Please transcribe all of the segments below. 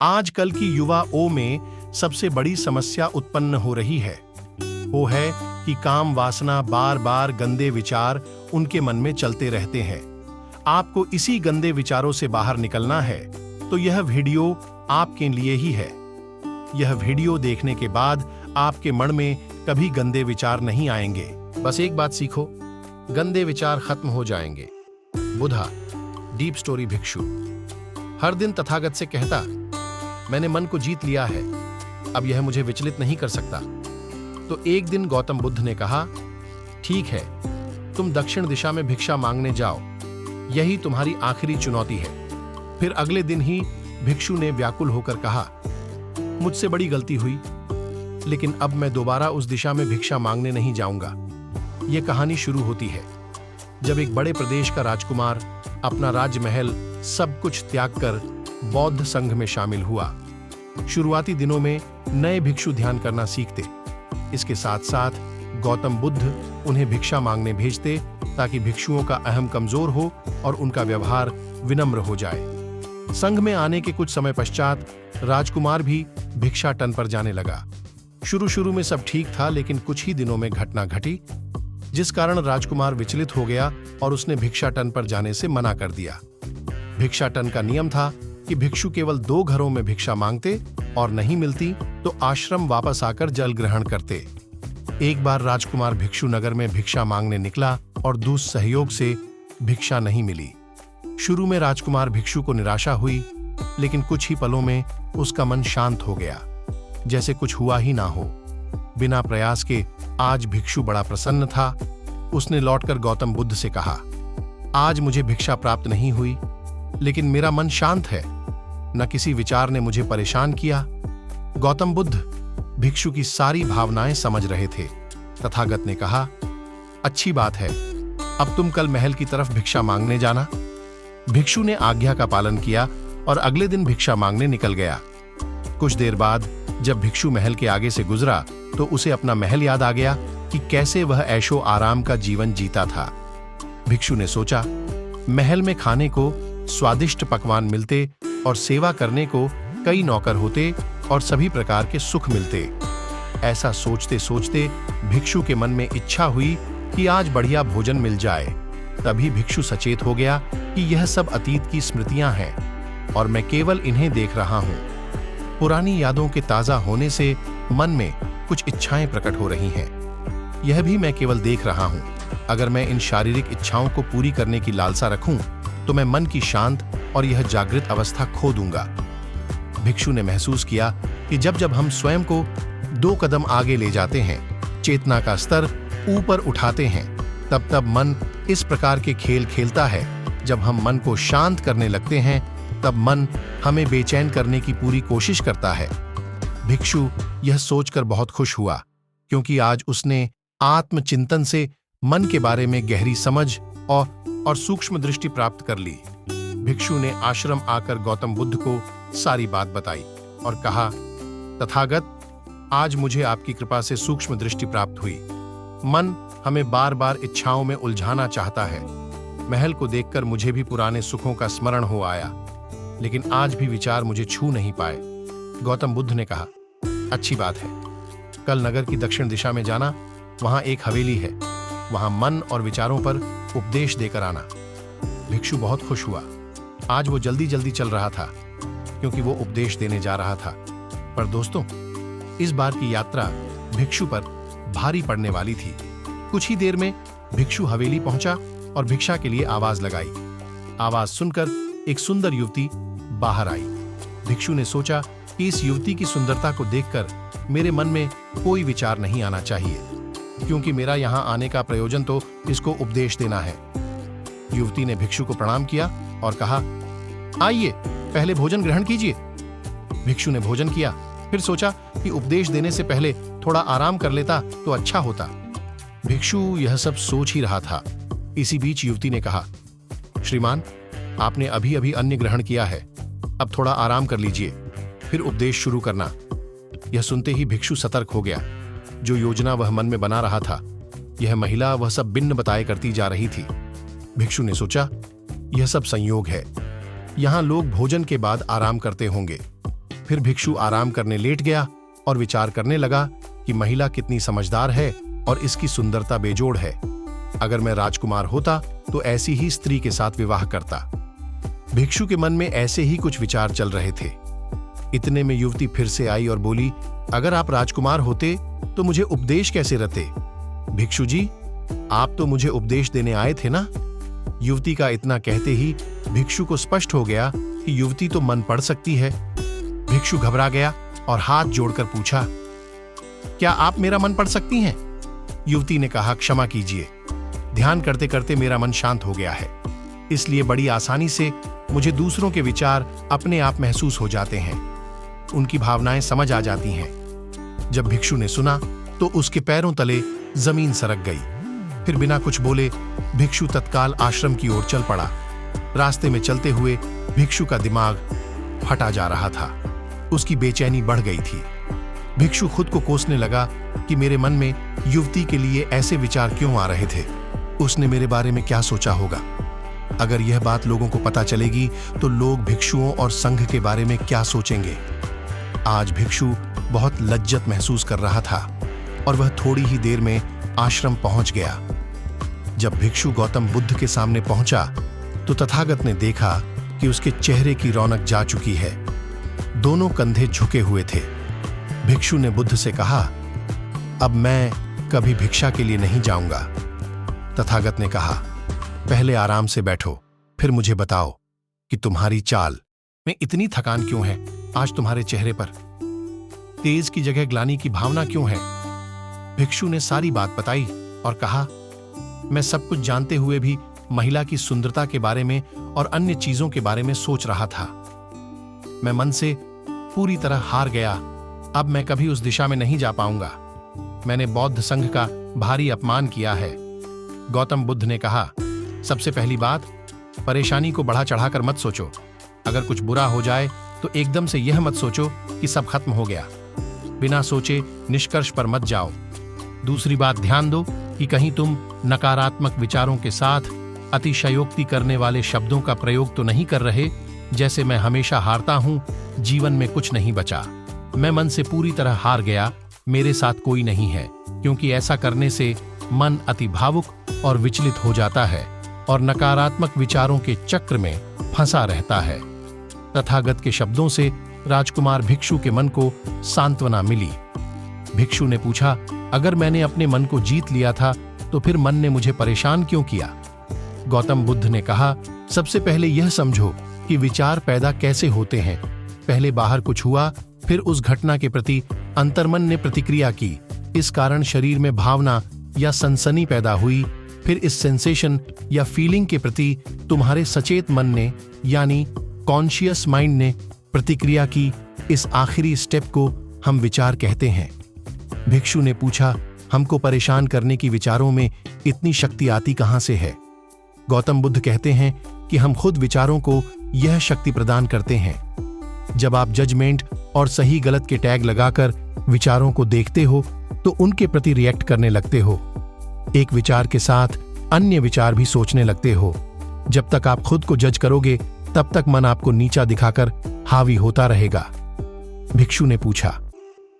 आजकल की युवा ओ में सबसे बड़ी समस्या उत्पन्न हो रही है। वो है कि काम वासना, बार बार गंदे विचार उनके मन में चलते रहते हैं। आपको इसी गंदे विचारों से बाहर निकलना है तो यह वीडियो आपके लिए ही है। यह वीडियो देखने के बाद आपके मन में कभी गंदे विचार नहीं आएंगे। बस एक बात सीखो, गंदे विचार खत्म हो जाएंगे। बुधा, डीप स्टोरी भिक्षु। हर दिन तथागत से कहता, मैंने मन को जीत लिया है, अब यह मुझे विचलित नहीं कर सकता। तो एक दिन गौतम बुद्ध ने कहा, ठीक है, तुम दक्षिण दिशा में भिक्षा मांगने जाओ, यही तुम्हारी आखिरी चुनौती है। फिर अगले दिन ही भिक्षु ने व्याकुल होकर कहा, मुझसे बड़ी गलती हुई, लेकिन अब मैं दोबारा उस दिशा में भिक्षा मांगने नहीं जाऊंगा। यह कहानी शुरू होती है जब एक बड़े प्रदेश का राजकुमार अपना राजमहल सब कुछ त्याग कर बौद्ध संघ में शामिल हुआ। शुरुआती दिनों में नए भिक्षु ध्यान करना सीखते। इसके साथ साथ गौतम बुद्ध उन्हें भिक्षा मांगने भेजते ताकि भिक्षुओं का अहम कमजोर हो और उनका व्यवहार विनम्र हो जाए। संघ में आने के कुछ समय पश्चात राजकुमार भी भिक्षाटन पर जाने लगा। शुरू में सब ठीक था, लेकिन कुछ ही दिनों में घटना घटी जिस कारण राजकुमार विचलित हो गया और उसने भिक्षाटन पर जाने से मना कर दिया। भिक्षाटन का नियम था कि भिक्षु केवल 2 घरों में भिक्षा मांगते और नहीं मिलती तो आश्रम वापस आकर जल ग्रहण करते। एक बार राजकुमार भिक्षु नगर में भिक्षा मांगने निकला और दूसरे सहयोग से भिक्षा नहीं मिली। शुरू में राजकुमार भिक्षु को निराशा हुई, लेकिन कुछ ही पलों में उसका मन शांत हो गया, जैसे कुछ हुआ ही ना हो। बिना प्रयास के आज भिक्षु बड़ा प्रसन्न था। उसने लौटकर गौतम बुद्ध से कहा, आज मुझे भिक्षा प्राप्त नहीं हुई, लेकिन मेरा मन शांत है, न किसी विचार ने मुझे परेशान किया। गौतम बुद्ध भिक्षु की सारी भावनाएं समझ रहे थे। तथागत ने कहा, अच्छी बात है, अब तुम कल महल की तरफ भिक्षा मांगने जाना। भिक्षु ने आज्ञा का पालन किया और अगले दिन भिक्षा मांगने निकल गया। कुछ देर बाद जब भिक्षु महल के आगे से गुजरा तो उसे अपना महल याद आ गया कि कैसे वह ऐशो आराम का जीवन जीता था। भिक्षु ने सोचा, महल में खाने को स्वादिष्ट पकवान मिलते और सेवा करने को कई नौकर होते और सभी प्रकार के सुख मिलते। ऐसा सोचते सोचते भिक्षु के मन में इच्छा हुई कि आज बढ़िया भोजन मिल जाए। तभी भिक्षु सचेत हो गया कि यह सब अतीत की स्मृतियां हैं और मैं केवल इन्हें देख रहा हूं। पुरानी यादों के ताजा होने से मन में कुछ इच्छाएं प्रकट हो रही हैं। यह भी मैं केवल देख रहा हूं। अगर मैं इन शारीरिक इच्छाओं को पूरी करने की लालसा रखूं तो मैं मन की शांत और यह जागृत अवस्था खो दूंगा। भिक्षु ने महसूस किया कि जब जब हम स्वयं को 2 कदम आगे ले जाते हैं, चेतना का स्तर ऊपर उठाते हैं, तब तब मन इस प्रकार के खेल खेलता है। जब हम मन को शांत करने लगते हैं तब मन हमें बेचैन करने की पूरी कोशिश करता है। भिक्षु यह सोचकर बहुत खुश हुआ, क्योंकि आज उसने आत्मचिंतन से मन के बारे में गहरी समझ और सूक्ष्म दृष्टि प्राप्त कर ली। भिक्षु ने आश्रम आकर गौतम बुद्ध को सारी बात बताई और कहा, तथागत, आज मुझे आपकी कृपा से सूक्ष्म दृष्टि प्राप्त हुई। मन हमें बार बार इच्छाओं में उलझाना चाहता है। महल को देखकर मुझे भी पुराने सुखों का स्मरण हो आया, लेकिन आज भी विचार मुझे छू नहीं पाए। गौतम बुद्ध ने कहा, अच्छी बात है, कल नगर की दक्षिण दिशा में जाना, वहां एक हवेली है, वहां मन और विचारों पर उपदेश देकर आना। भिक्षु बहुत खुश हुआ। आज वो जल्दी जल्दी चल रहा था, क्योंकि वो उपदेश देने जा रहा था। पर दोस्तों, इस बार की यात्रा भिक्षु पर भारी पड़ने वाली थी। कुछ ही देर में भिक्षु हवेली पहुंचा और भिक्षा के लिए आवाज लगाई। आवाज सुनकर एक सुंदर युवती बाहर आई। भिक्षु ने सोचा कि इस युवती की सुंदरता को देखकर मेरे मन में कोई विचार नहीं आना चाहिए, क्योंकि मेरा यहाँ आने का प्रयोजन तो इसको उपदेश देना है। युवती ने भिक्षु को प्रणाम किया और कहा, आइए, पहले भोजन ग्रहण कीजिए। भिक्षु ने भोजन किया, फिर सोचा कि उपदेश देने से पहले थोड़ा आराम कर लेता तो अच्छा होता। भिक्षु यह सब सोच ही रहा था। इसी बीच युवती ने कहा, श्रीमान, आपने अभी अभी अन्न ग्रहण किया है, अब थोड़ा आराम कर लीजिए, फिर उपदेश शुरू करना। यह सुनते ही भिक्षु सतर्क हो गया। जो योजना वह मन में बना रहा था, यह महिला वह सब भिन्न बताए करती जा रही थी। भिक्षु ने सोचा, यह सब संयोग है, यहां लोग भोजन के बाद आराम करते होंगे। फिर भिक्षु आराम करने लेट गया और विचार करने लगा कि महिला कितनी समझदार है और इसकी सुंदरता बेजोड़ है। अगर मैं राजकुमार होता तो ऐसी ही स्त्री के साथ विवाह करता। भिक्षु के मन में ऐसे ही कुछ विचार चल रहे थे। इतने में युवती फिर से आई और बोली, अगर आप राजकुमार होते तो मुझे उपदेश कैसे रहते? भिक्षु जी, आप तो मुझे उपदेश देने आए थे ना? युवती का इतना कहते ही भिक्षु को स्पष्ट हो गया कि युवती तो मन पढ़ सकती है। भिक्षु घबरा गया और हाथ जोड़कर पूछा, क्या आप मेरा मन पढ़ सकती हैं? युवती ने कहा, क्षमा कीजिए, ध्यान करते करते मेरा मन शांत हो गया है, इसलिए बड़ी आसानी से मुझे दूसरों के विचार अपने आप महसूस हो जाते हैं, उनकी भावनाएं समझ आ जाती हैं। जब भिक्षु ने सुना तो उसके पैरों तले जमीन सरक गई। फिर बिना कुछ बोले भिक्षु तत्काल आश्रम की ओर चल पड़ा। रास्ते में चलते हुए भिक्षु का दिमाग फटा जा रहा था। उसकी बेचैनी बढ़ गई थी। भिक्षु खुद को कोसने लगा कि मेरे मन में युवती के लिए ऐसे विचार क्यों आ रहे थे। उसने मेरे बारे में क्या सोचा होगा? अगर यह बात लोगों को पता चलेगी तो लोग भिक्षुओं और संघ के बारे में क्या सोचेंगे? आज भिक्षु बहुत लज्जत महसूस कर रहा था और वह थोड़ी ही देर में आश्रम पहुंच गया। जब भिक्षु गौतम बुद्ध के सामने पहुंचा तो तथागत ने देखा कि उसके चेहरे की रौनक जा चुकी है। दोनों कंधे झुके हुए थे। भिक्षु ने बुद्ध से कहा, अब मैं कभी भिक्षा के लिए नहीं जाऊंगा। तथागत ने कहा, पहले आराम से बैठो, फिर मुझे बताओ कि तुम्हारी चाल में इतनी थकान क्यों है? आज तुम्हारे चेहरे पर तेज की जगह ग्लानि की भावना क्यों है? भिक्षु ने सारी बात बताई और कहा, मैं सब कुछ जानते हुए भी महिला की सुंदरता के बारे में और अन्य चीजों के बारे में सोच रहा था। मैं मन से पूरी तरह हार गया। अब मैं कभी उस दिशा में नहीं जा पाऊंगा। मैंने बौद्ध संघ का भारी अपमान किया है। गौतम बुद्ध ने कहा, सबसे पहली बात, परेशानी को बढ़ा चढ़ाकर मत सोचो। अगर कुछ बुरा हो जाए तो एकदम से यह मत सोचो कि सब खत्म हो गया। बिना सोचे निष्कर्ष पर मत जाओ। दूसरी बात, ध्यान दो कि कहीं तुम नकारात्मक विचारों के साथ अतिशयोक्ति करने वाले शब्दों का प्रयोग तो नहीं कर रहे, जैसे मैं हमेशा हारता हूं, जीवन में कुछ नहीं बचा, मैं मन से पूरी तरह हार गया, मेरे साथ कोई नहीं है, क्योंकि ऐसा करने से मन अति भावुक और विचलित हो जाता है और नकारात्मक विचारों के चक्र में फंसा रहता है। तथागत के शब्दों से राजकुमार भिक्षु के मन को सांत्वना मिली। भिक्षु ने पूछा, अगर मैंने अपने मन को जीत लिया था तो फिर मन ने मुझे परेशान क्यों किया? गौतम बुद्ध ने कहा, सबसे पहले यह समझो कि विचार पैदा कैसे होते हैं। पहले बाहर कुछ हुआ, फिर उस घटना के प्रति अंतर्मन ने प्रतिक्रिया की। इस कारण शरीर में भावना या सनसनी पैदा हुई। फिर इस सेंसेशन या फीलिंग के प्रति तुम्हारे सचेत मन ने यानी कॉन्शियस माइंड ने प्रतिक्रिया की। इस आखिरी स्टेप को हम विचार कहते हैं। भिक्षु ने पूछा, हमको परेशान करने की विचारों में इतनी शक्ति आती कहां से है? गौतम बुद्ध कहते हैं कि हम खुद विचारों को यह शक्ति प्रदान करते हैं। जब आप जजमेंट और सही गलत के टैग लगाकर विचारों को देखते हो तो उनके प्रति रिएक्ट करने लगते हो। एक विचार के साथ अन्य विचार भी सोचने लगते हो। जब तक आप खुद को जज करोगे तब तक मन आपको नीचा दिखाकर हावी होता रहेगा। भिक्षु ने पूछा,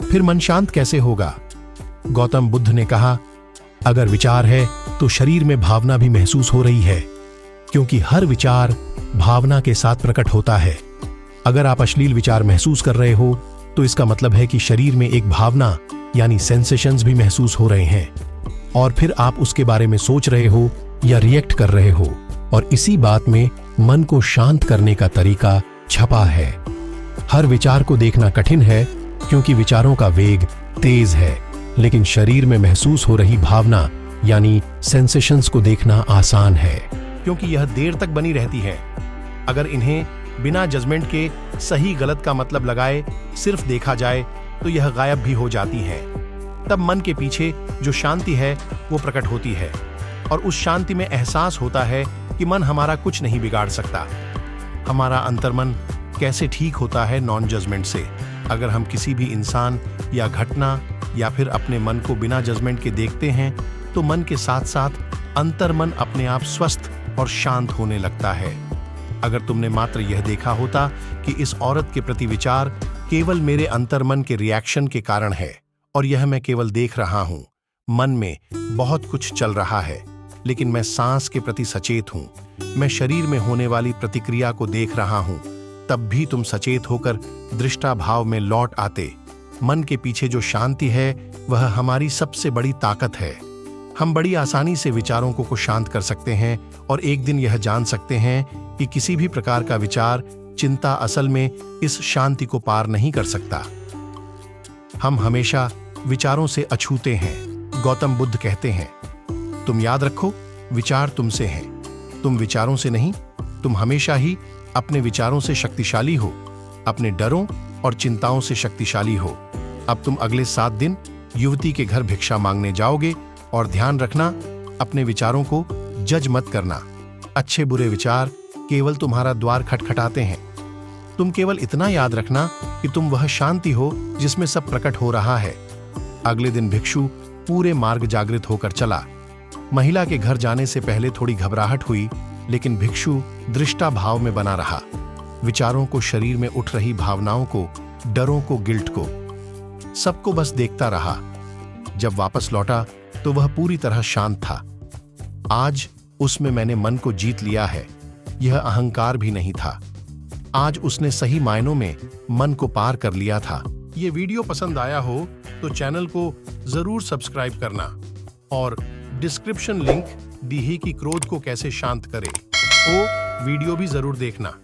फिर मन शांत कैसे होगा? गौतम बुद्ध ने कहा, अगर विचार है तो शरीर में भावना भी महसूस हो रही है, क्योंकि हर विचार भावना के साथ प्रकट होता है। अगर आप अश्लील विचार महसूस कर रहे हो तो इसका मतलब है कि शरीर में एक भावना यानी सेंसेशंस भी महसूस हो रहे हैं और फिर आप उसके बारे में सोच रहे हो या रिएक्ट कर रहे हो, और इसी बात में मन को शांत करने का तरीका छपा है। हर विचार को देखना कठिन है क्योंकि विचारों का वेग तेज है, लेकिन शरीर में महसूस हो रही भावना यानी सेंसेशंस को देखना आसान है, क्योंकि यह देर तक बनी रहती है। अगर इन्हें बिना जजमेंट के सही गलत का मतलब लगाए सिर्फ देखा जाए तो यह गायब भी हो जाती है। तब मन के पीछे जो शांति है वो प्रकट होती है और उस शांति में एहसास होता है कि मन हमारा कुछ नहीं बिगाड़ सकता। हमारा अंतर्मन कैसे ठीक होता है? नॉन जजमेंट से। अगर हम किसी भी इंसान या घटना या फिर अपने मन को बिना जजमेंट के देखते हैं तो मन के साथ साथ अंतर्मन अपने आप स्वस्थ और शांत होने लगता है। अगर तुमने मात्र यह देखा होता कि इस औरत के प्रति विचार केवल मेरे अंतर्मन के रिएक्शन के कारण है और यह मैं केवल देख रहा हूं। मन में बहुत कुछ चल रहा है, लेकिन मैं सांस के प्रति सचेत हूं। मैं शरीर में होने वाली प्रतिक्रिया को देख रहा हूं। तब भी तुम सचेत होकर दृष्टा भाव में लौट आते। मन के पीछे जो शांति है वह हमारी सबसे बड़ी ताकत है। हम बड़ी आसानी से विचारों को शांत कर सकते हैं और एक दिन यह जान सकते हैं कि किसी भी प्रकार का विचार, चिंता असल में इस शांति को पार नहीं कर सकता। हम हमेशा विचारों से अछूते हैं। गौतम बुद्ध कहते हैं, तुम याद रखो, विचार तुमसे हैं, तुम विचारों से नहीं। तुम हमेशा ही अपने विचारों से शक्तिशाली हो, अपने डरों और चिंताओं से शक्तिशाली हो। अब तुम अगले 7 दिन युवती के घर भिक्षा मांगने जाओगे और ध्यान रखना, अपने विचारों को जज मत करना। अच्छे बुरे विचार केवल तुम्हारा द्वार खटखटाते हैं। तुम केवल इतना याद रखना कि तुम वह शांति हो जिसमें सब प्रकट हो रहा है। अगले दिन भिक्षु पूरे मार्ग जागृत होकर चला। महिला के घर जाने से पहले थोड़ी घबराहट हुई, लेकिन भिक्षु दृष्टा भाव में बना रहा। विचारों को, शरीर में उठ रही भावनाओं को, डरों को, गिल्ट को, सबको बस देखता रहा। जब वापस लौटा तो वह पूरी तरह शांत था। आज उसमें मैंने मन को जीत लिया है, यह अहंकार भी नहीं था। आज उसने सही मायनों में मन को पार कर लिया था। ये वीडियो पसंद आया हो तो चैनल को जरूर सब्सक्राइब करना और डिस्क्रिप्शन लिंक दी ही कि क्रोध को कैसे शांत करे वो वीडियो भी जरूर देखना।